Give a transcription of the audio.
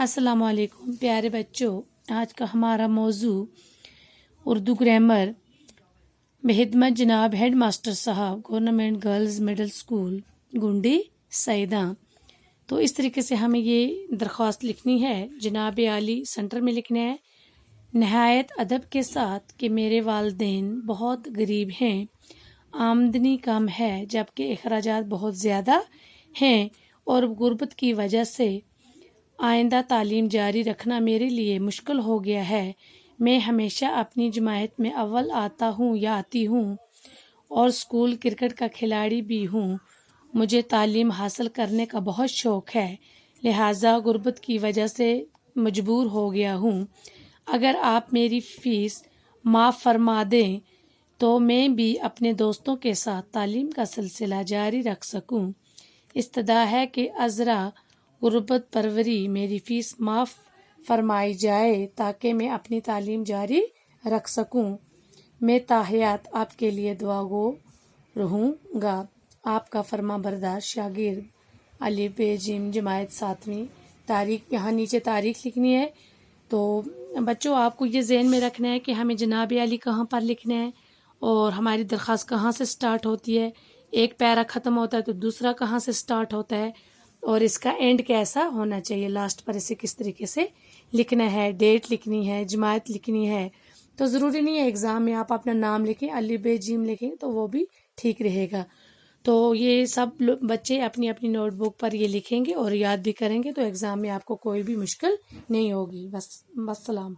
السلام علیکم پیارے بچوں، آج کا ہمارا موضوع اردو گرامر بخدمت جناب ہیڈ ماسٹر صاحب گورنمنٹ گرلز مڈل اسکول گنڈی سیداں۔ تو اس طریقے سے ہمیں یہ درخواست لکھنی ہے، جناب عالی سینٹر میں لکھنا ہے نہایت ادب کے ساتھ کہ میرے والدین بہت غریب ہیں، آمدنی کم ہے جبکہ اخراجات بہت زیادہ ہیں اور غربت کی وجہ سے آئندہ تعلیم جاری رکھنا میرے لیے مشکل ہو گیا ہے۔ میں ہمیشہ اپنی جماعت میں اول آتا ہوں یا آتی ہوں اور اسکول کرکٹ کا کھلاڑی بھی ہوں۔ مجھے تعلیم حاصل کرنے کا بہت شوق ہے، لہٰذا غربت کی وجہ سے مجبور ہو گیا ہوں۔ اگر آپ میری فیس معاف فرما دیں تو میں بھی اپنے دوستوں کے ساتھ تعلیم کا سلسلہ جاری رکھ سکوں۔ استدعا ہے کہ عذرا غربت پروری میری فیس معاف فرمائی جائے تاکہ میں اپنی تعلیم جاری رکھ سکوں۔ میں تاحیات آپ کے لیے دعا گو رہوں گا۔ آپ کا فرما بردار شاگرد علی بے جیم جماعت 7ویں۔ تاریخ یہاں نیچے تاریخ لکھنی ہے۔ تو بچوں آپ کو یہ ذہن میں رکھنا ہے کہ ہمیں جناب علی کہاں پر لکھنا ہے اور ہماری درخواست کہاں سے سٹارٹ ہوتی ہے، ایک پیرا ختم ہوتا ہے تو دوسرا کہاں سے سٹارٹ ہوتا ہے اور اس کا اینڈ کیسا ہونا چاہیے، لاسٹ پر اسے کس طریقے سے لکھنا ہے، ڈیٹ لکھنی ہے، جماعت لکھنی ہے۔ تو ضروری نہیں ہے ایگزام میں آپ اپنا نام لکھیں، علی بے جیم لکھیں تو وہ بھی ٹھیک رہے گا۔ تو یہ سب بچے اپنی اپنی نوٹ بک پر یہ لکھیں گے اور یاد بھی کریں گے تو ایگزام میں آپ کو کوئی بھی مشکل نہیں ہوگی۔ بس والسلام۔